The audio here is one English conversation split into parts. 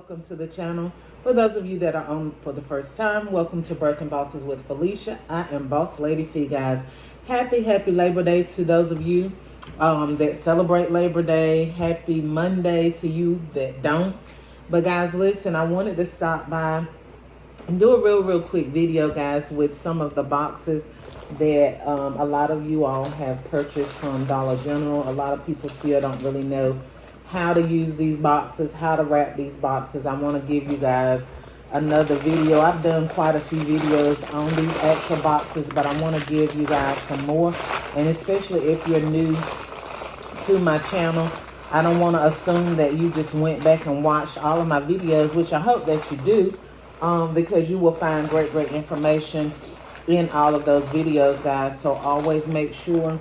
welcome to the channel. For those of you that are on for the first time, welcome to Birthing Bosses with Felicia. I am Boss Lady Fee, guys. Happy Labor Day to those of you that celebrate Labor Day. Happy Monday to you that don't. But guys, listen, I wanted to stop by and do a real quick video, guys, with some of the boxes that a lot of you all have purchased from Dollar General. A lot of people still don't really know how to use these boxes, how to wrap these boxes. I want to give you guys another video. I've done quite a few videos on these actual boxes, but I want to give you guys some more. And especially if you're new to my channel, I don't want to assume that you just went back and watched all of my videos, which I hope that you do, because you will find great information in all of those videos, guys. So always make sure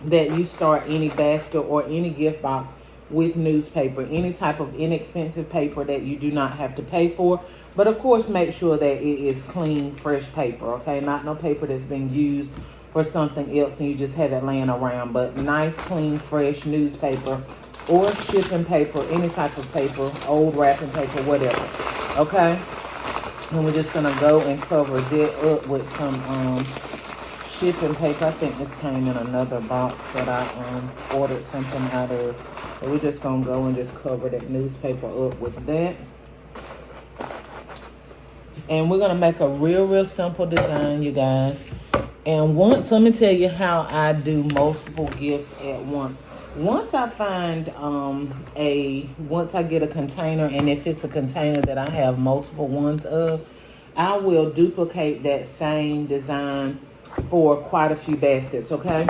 that you start any basket or any gift box with newspaper, any type of inexpensive paper that you do not have to pay for. But of course, make sure that it is clean, fresh paper, okay? Not no paper that's been used for something else and you just have it laying around, but nice, clean, fresh newspaper or shipping paper, any type of paper, old wrapping paper, whatever, okay? And we're just gonna go and cover that up with some shipping paper. I think this came in another box that I ordered something out of. So we're just gonna go and just cover that newspaper up with that. And we're gonna make a real simple design, you guys. And let me tell you how I do multiple gifts at once. Once I find once I get a container, and if it's a container that I have multiple ones of, I will duplicate that same design for quite a few baskets, okay?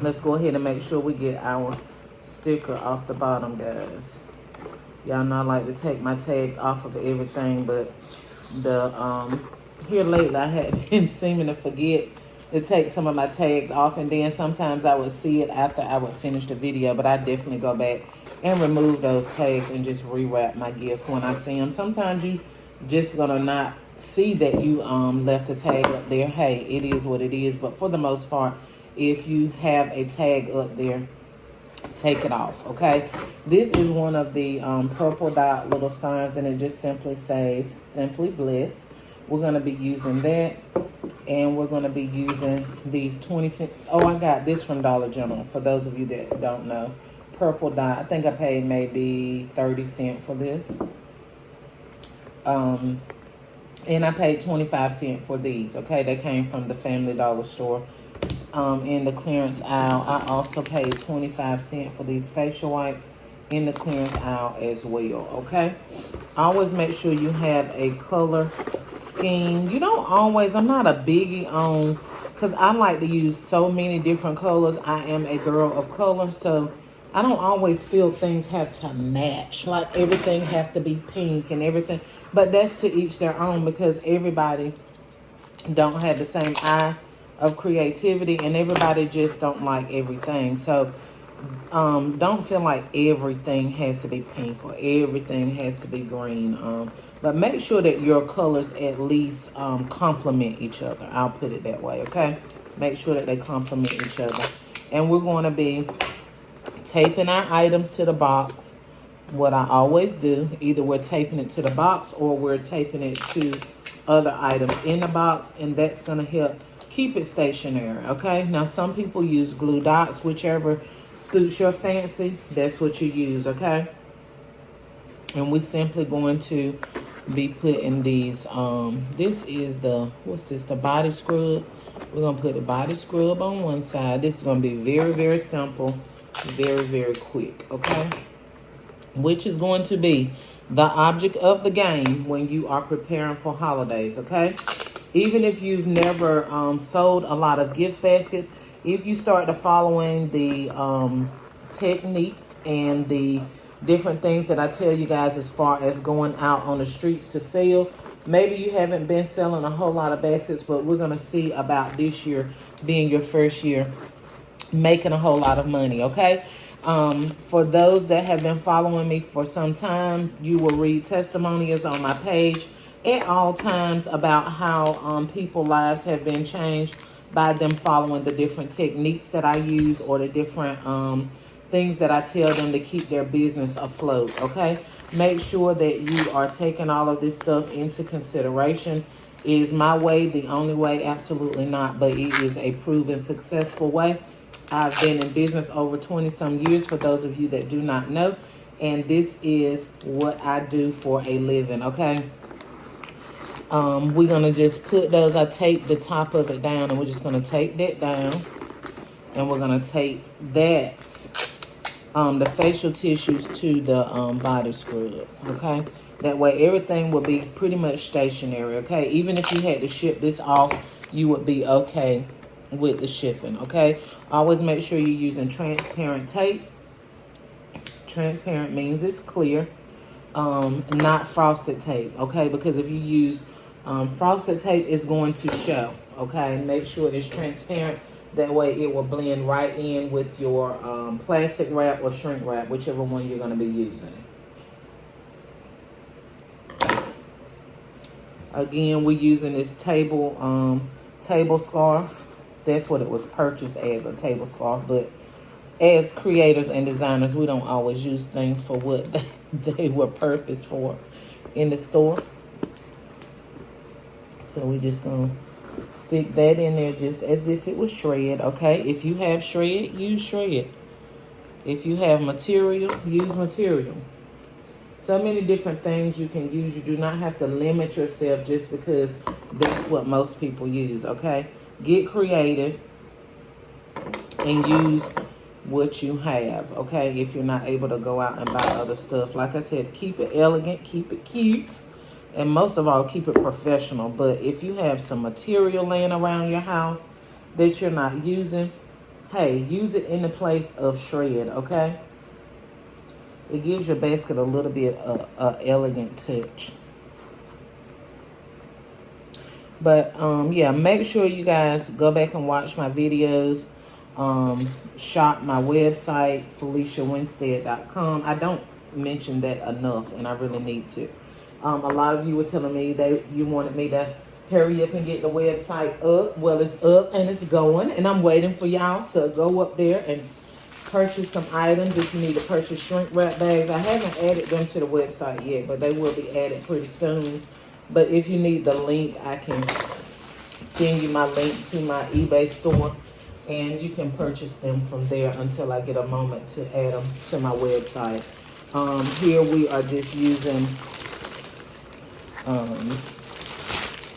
Let's go ahead and make sure we get our sticker off the bottom, guys. Y'all know I like to take my tags off of everything, but the here lately I had been seeming to forget to take some of my tags off, and then sometimes I would see it after I would finish the video, but I definitely go back and remove those tags and just rewrap my gift when I see them. Sometimes you just gonna not see that you left the tag up there. Hey, it is what it is, but for the most part, if you have a tag up there, take it off, okay? This is one of the purple dot little signs, and it just simply says Simply Blessed. We're going to be using that, and we're going to be using these 20. Oh, I got this from Dollar General, for those of you that don't know. Purple dot. I think I paid maybe 30 cents for this. And I paid 25 cents for these, okay? They came from the Family Dollar store. In the clearance aisle, I also paid 25 cents for these facial wipes in the clearance aisle as well, okay? Always make sure you have a color scheme. You don't always, I'm not a biggie on, because I like to use so many different colors. I am a girl of color, so I don't always feel things have to match, like everything have to be pink and everything. But that's to each their own, because everybody don't have the same eye of creativity, and everybody just don't like everything. So don't feel like everything has to be pink or everything has to be green. But make sure that your colors at least complement each other. I'll put it that way, okay? Make sure that they complement each other. And we're going to be taping our items to the box. What I always do, either we're taping it to the box or we're taping it to other items in the box, and that's going to help keep it stationary, okay? Now, some people use glue dots, whichever suits your fancy, that's what you use, okay? And we're simply going to be putting these, this is the, what's this, the body scrub. We're going to put the body scrub on one side. This is going to be very simple, very quick, okay? Which is going to be the object of the game when you are preparing for holidays, okay? Even if you've never sold a lot of gift baskets, if you start to following the techniques and the different things that I tell you guys as far as going out on the streets to sell, maybe you haven't been selling a whole lot of baskets, but we're going to see about this year being your first year making a whole lot of money, okay? For those that have been following me for some time, you will read testimonials on my page at all times about how people's lives have been changed by them following the different techniques that I use or the different things that I tell them to keep their business afloat, okay? Make sure that you are taking all of this stuff into consideration. Is my way the only way? Absolutely not, but it is a proven successful way. I've been in business over 20 some years, for those of you that do not know, and this is what I do for a living, okay? We're gonna just put those, I taped the top of it down, and we're just gonna tape that down, and we're gonna tape that, the facial tissues to the body scrub, okay? That way everything will be pretty much stationary, okay? Even if you had to ship this off, you would be okay with the shipping, okay? Always make sure you're using transparent tape. Transparent means it's clear, not frosted tape, okay? Because if you use frosted tape, it's going to show, okay? Make sure it's transparent. That way it will blend right in with your plastic wrap or shrink wrap, whichever one you're going to be using. Again, we're using this table scarf. That's what it was purchased as, a table scarf. But as creators and designers, we don't always use things for what they were purposed for in the store. So we're just going to stick that in there just as if it was shred, okay? If you have shred, use shred. If you have material, use material. So many different things you can use. You do not have to limit yourself just because that's what most people use, okay? Get creative and use what you have, okay? If you're not able to go out and buy other stuff. Like I said, keep it elegant, keep it cute, and most of all, keep it professional. But if you have some material laying around your house that you're not using, hey, use it in the place of shred, okay? It gives your basket a little bit of elegant touch. But, yeah, make sure you guys go back and watch my videos. Shop my website, FeliciaWinstead.com. I don't mention that enough, and I really need to. A lot of you were telling me that you wanted me to hurry up and get the website up. Well, it's up and it's going, and I'm waiting for y'all to go up there and purchase some items. If you need to purchase shrink wrap bags, I haven't added them to the website yet, but they will be added pretty soon. But if you need the link, I can send you my link to my eBay store, and you can purchase them from there until I get a moment to add them to my website. Here we are just using,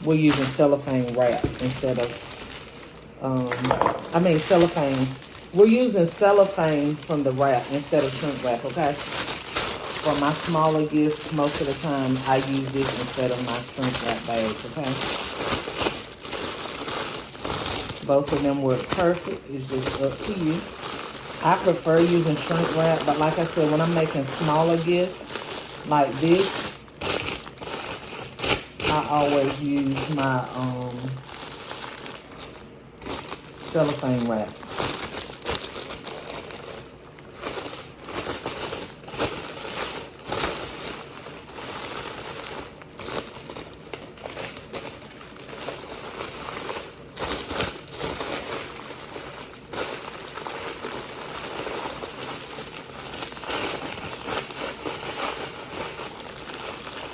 we're using cellophane wrap instead of, cellophane. We're using cellophane from the wrap instead of shrink wrap, okay? For my smaller gifts, most of the time, I use this instead of my shrink wrap bags, okay? Both of them work perfect. It's just up to you. I prefer using shrink wrap, but like I said, when I'm making smaller gifts like this, I always use my cellophane wrap.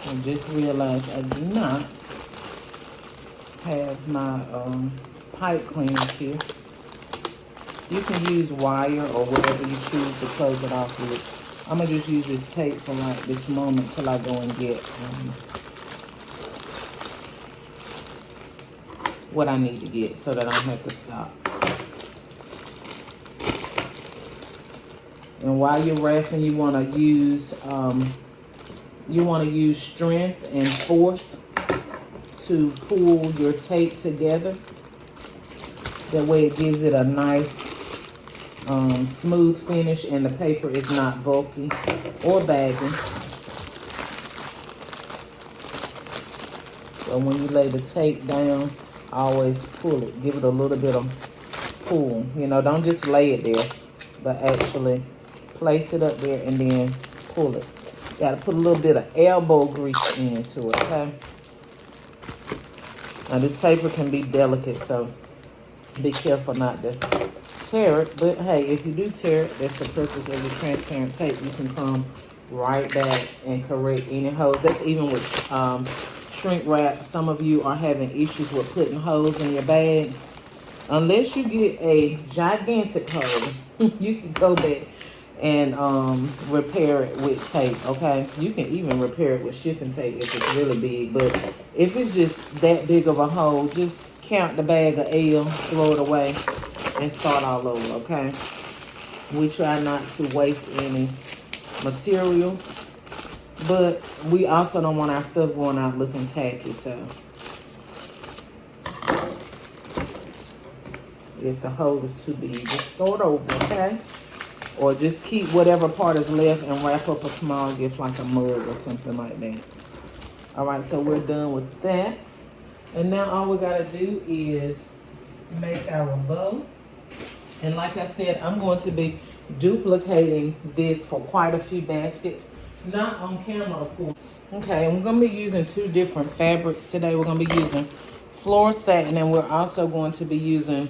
I just realized I do not have my pipe cleaners here. You can use wire or whatever you choose to close it off with. I'm going to just use this tape for like this moment till I go and get what I need to get so that I don't have to stop. And while you're wrapping, you want to use strength and force to pull your tape together. That way it gives it a nice smooth finish, and the paper is not bulky or baggy. So when you lay the tape down, always pull it. Give it a little bit of pull. You know, don't just lay it there, but actually place it up there and then pull it. Got to put a little bit of elbow grease into it, okay? Now this paper can be delicate, so be careful not to tear it. But hey, if you do tear it, that's the purpose of the transparent tape. You can come right back and correct any holes. That's even with shrink wrap. Some of you are having issues with putting holes in your bag. Unless you get a gigantic hole, you can go back and repair it with tape, okay? You can even repair it with shipping tape if it's really big. But if it's just that big of a hole, just count the bag of L, throw it away, and start all over, okay? We try not to waste any material, but we also don't want our stuff going out looking tacky. So if the hole is too big, just throw it over, okay? Or just keep whatever part is left and wrap up a small gift like a mug or something like that. All right, so we're done with that. And now all we gotta do is make our bow. And like I said, I'm going to be duplicating this for quite a few baskets. Not on camera, of course. Okay, we're gonna be using two different fabrics today. We're gonna be using floor satin, and we're also going to be using